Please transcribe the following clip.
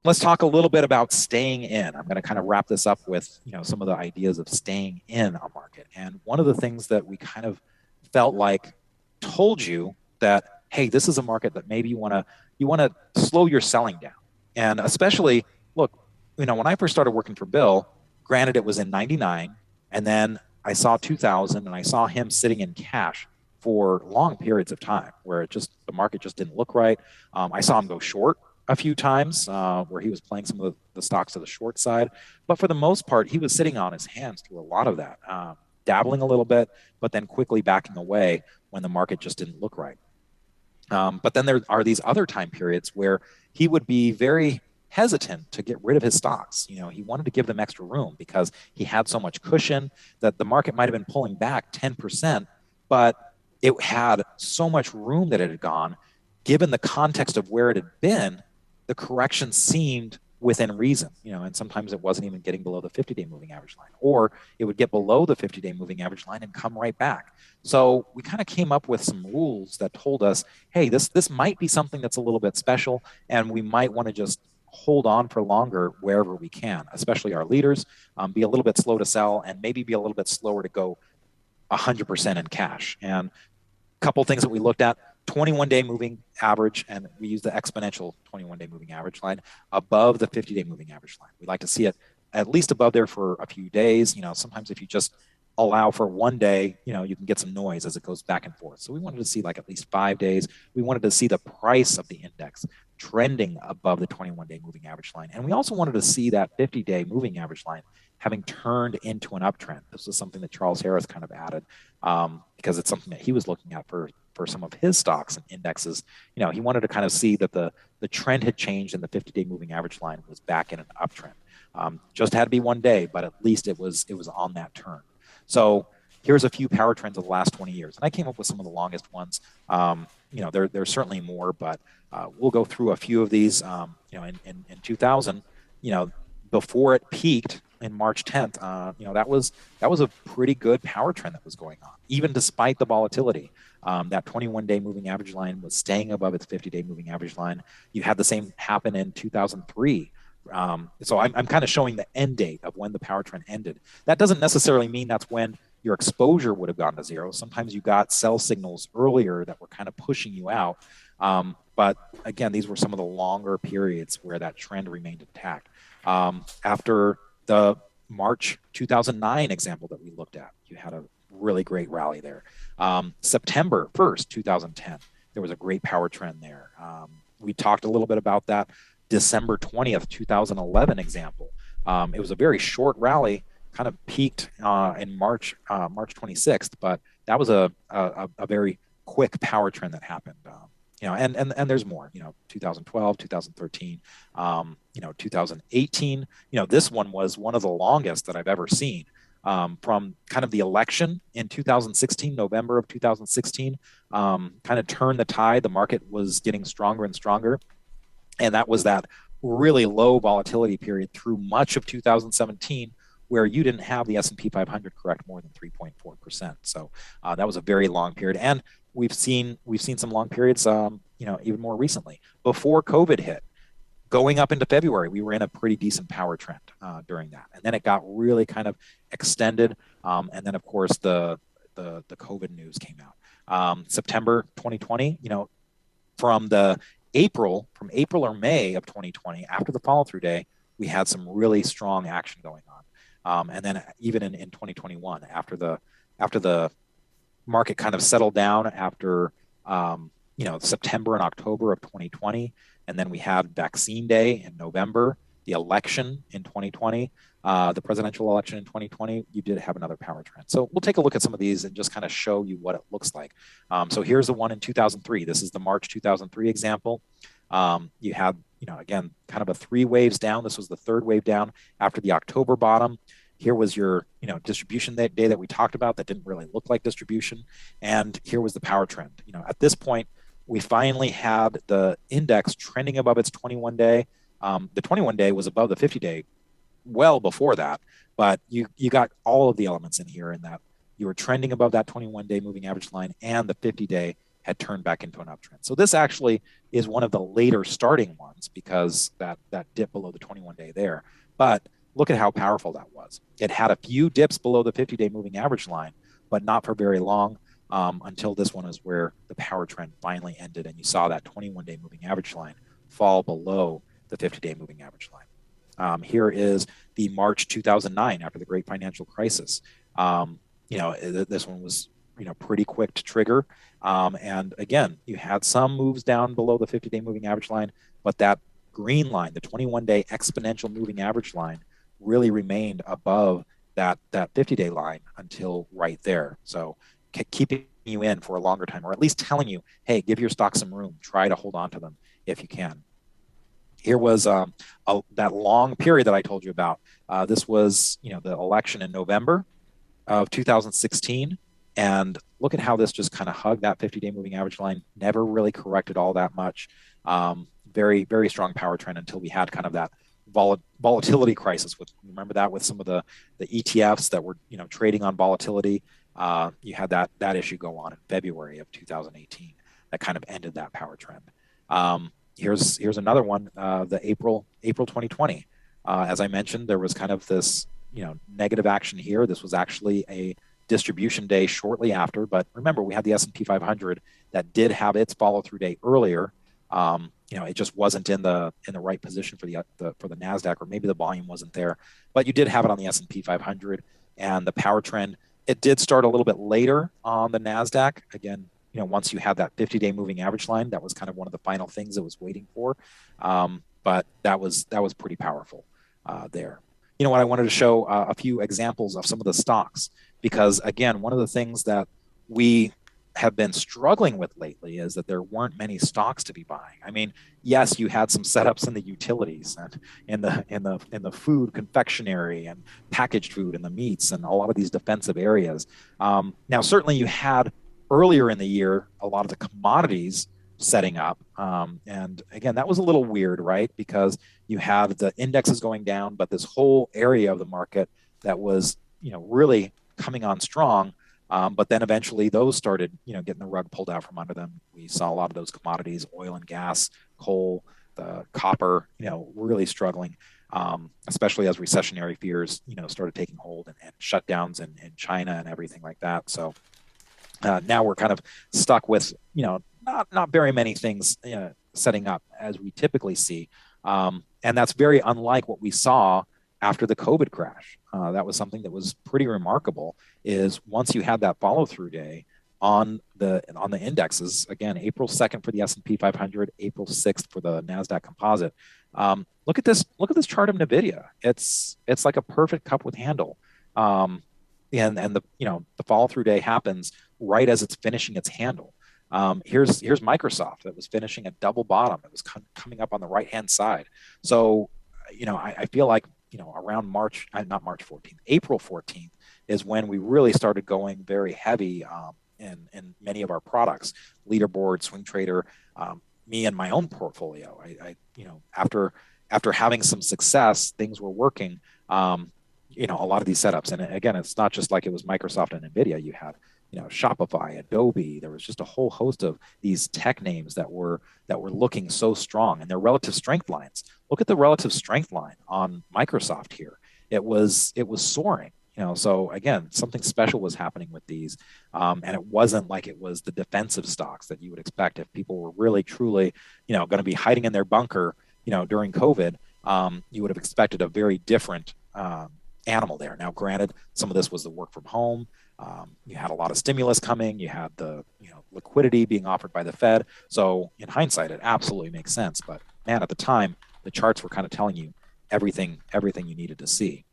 Let's talk a little bit about staying in. I'm going to kind of wrap this up with, some of the ideas of staying in a market. And one of the things that we kind of felt like told you that, hey, this is a market that maybe you want to slow your selling down. And especially, look, when I first started working for Bill, granted it was in 99, and then I saw 2000 and I saw him sitting in cash for long periods of time where the market just didn't look right. I saw him go short a few times where he was playing some of the stocks to the short side. But for the most part, he was sitting on his hands through a lot of that, dabbling a little bit, but then quickly backing away when the market just didn't look right. But then there are these other time periods where he would be very hesitant to get rid of his stocks. He wanted to give them extra room because he had so much cushion that the market might have been pulling back 10%, but it had so much room that it had gone. Given the context of where it had been, the correction seemed within reason, and sometimes it wasn't even getting below the 50-day moving average line, or it would get below the 50-day moving average line and come right back. So we kind of came up with some rules that told us, hey, this might be something that's a little bit special, and we might want to just hold on for longer wherever we can, especially our leaders, be a little bit slow to sell and maybe be a little bit slower to go 100% in cash. And a couple things that we looked at: 21-day moving average, and we use the exponential 21-day moving average line above the 50-day moving average line. We like to see it at least above there for a few days. Sometimes if you just allow for one day, you can get some noise as it goes back and forth. So we wanted to see like at least 5 days. We wanted to see the price of the index trending above the 21-day moving average line. And we also wanted to see that 50-day moving average line having turned into an uptrend. This was something that Charles Harris kind of added because it's something that he was looking at for some of his stocks and indexes. He wanted to kind of see that the trend had changed and the 50-day moving average line was back in an uptrend. Just had to be 1 day, but at least it was on that turn. So here's a few power trends of the last 20 years. And I came up with some of the longest ones. There's certainly more, but we'll go through a few of these. In 2000, before it peaked in March 10th, that was a pretty good power trend that was going on, even despite the volatility. That 21-day moving average line was staying above its 50-day moving average line. You had the same happen in 2003. So I'm kind of showing the end date of when the power trend ended. That doesn't necessarily mean that's when your exposure would have gone to zero. Sometimes you got sell signals earlier that were kind of pushing you out. But again, these were some of the longer periods where that trend remained intact. After the March 2009 example that we looked at, you had a really great rally there. September 1st, 2010, there was a great power trend there. We talked a little bit about that. December 20th, 2011 example. It was a very short rally, kind of peaked in March 26th, but that was a very quick power trend that happened. And there's more, 2012, 2013, 2018, this one was one of the longest that I've ever seen. From kind of the election in 2016, November of 2016, kind of turned the tide. The market was getting stronger and stronger. And that was that really low volatility period through much of 2017, where you didn't have the S&P 500 correct more than 3.4%. So that was a very long period. And we've seen some long periods, even more recently. Before COVID hit, going up into February, we were in a pretty decent power trend during that. And then it got really kind of extended. And then, of course, the COVID news came out. September 2020, from April or May of 2020, after the follow-through day, we had some really strong action going on. And then even in 2021, after the market kind of settled down after September and October of 2020, and then we had Vaccine Day in November, the election in 2020, the presidential election in 2020, you did have another power trend. So we'll take a look at some of these and just kind of show you what it looks like. So here's the one in 2003. This is the March 2003 example. You had, again, kind of a 3 waves down. This was the 3rd wave down after the October bottom. Here was your, distribution that day that we talked about that didn't really look like distribution. And here was the power trend. At this point, we finally had the index trending above its 21-day. The 21-day was above the 50-day well before that, but you got all of the elements in here in that you were trending above that 21-day moving average line, and the 50-day had turned back into an uptrend. So this actually is one of the later starting ones because that dip below the 21-day there. But look at how powerful that was. It had a few dips below the 50-day moving average line, but not for very long until this one is where the power trend finally ended and you saw that 21-day moving average line fall below the 50-day moving average line. Here is the March 2009 after the great financial crisis. This one was pretty quick to trigger. And again, you had some moves down below the 50-day moving average line, but that green line, the 21-day exponential moving average line, really remained above that 50-day line until right there. So keeping you in for a longer time, or at least telling you, hey, give your stock some room, try to hold on to them if you can. Here was that long period that I told you about. This was the election in November of 2016. And look at how this just kind of hugged that 50-day moving average line, never really corrected all that much. Very, very strong power trend until we had kind of that volatility crisis. Remember that with some of the ETFs that were trading on volatility. You had that issue go on in February of 2018 that kind of ended that power trend. Here's another one, the April 2020. As I mentioned, there was kind of this negative action here. This was actually a distribution day shortly after, but remember we had the S&P 500 that did have its follow-through day earlier. It just wasn't in the right position for the Nasdaq, or maybe the volume wasn't there, but you did have it on the S&P 500 and the power trend. It did start a little bit later on the Nasdaq. Again, once you had that 50-day moving average line, that was kind of one of the final things it was waiting for. But that was pretty powerful there. What I wanted to show a few examples of some of the stocks, because again, one of the things that we have been struggling with lately is that there weren't many stocks to be buying. I mean, yes, you had some setups in the utilities and in the food, confectionery, and packaged food, and the meats, and a lot of these defensive areas. Now, certainly, you had earlier in the year a lot of the commodities setting up, and again, that was a little weird, right? Because you have the indexes going down, but this whole area of the market that was really coming on strong. But then eventually those started, getting the rug pulled out from under them. We saw a lot of those commodities, oil and gas, coal, the copper, really struggling, especially as recessionary fears, started taking hold and shutdowns in China and everything like that. So now we're kind of stuck with, not very many things setting up as we typically see. And that's very unlike what we saw after the COVID crash. That was something that was pretty remarkable, is once you had that follow-through day on the indexes, again, April 2nd for the S&P 500, April 6th for the NASDAQ composite. Look at this chart of NVIDIA. It's like a perfect cup with handle. And the follow-through day happens right as it's finishing its handle. Here's Microsoft that was finishing a double bottom. It was coming up on the right-hand side. So, I feel like, around not March 14th, April 14th is when we really started going very heavy in many of our products, leaderboard, swing trader, me and my own portfolio. I after having some success, things were working, a lot of these setups. And again, it's not just like it was Microsoft and NVIDIA. You had, Shopify, Adobe. There was just a whole host of these tech names that were looking so strong, and their relative strength lines. Look at the relative strength line on Microsoft here. It was soaring. So again, something special was happening with these, and it wasn't like it was the defensive stocks that you would expect if people were really truly, going to be hiding in their bunker, during COVID. You would have expected a very different animal there. Now, granted, some of this was the work from home. You had a lot of stimulus coming. You had the liquidity being offered by the Fed. So in hindsight, it absolutely makes sense. But man, at the time, the charts were kind of telling you everything you needed to see.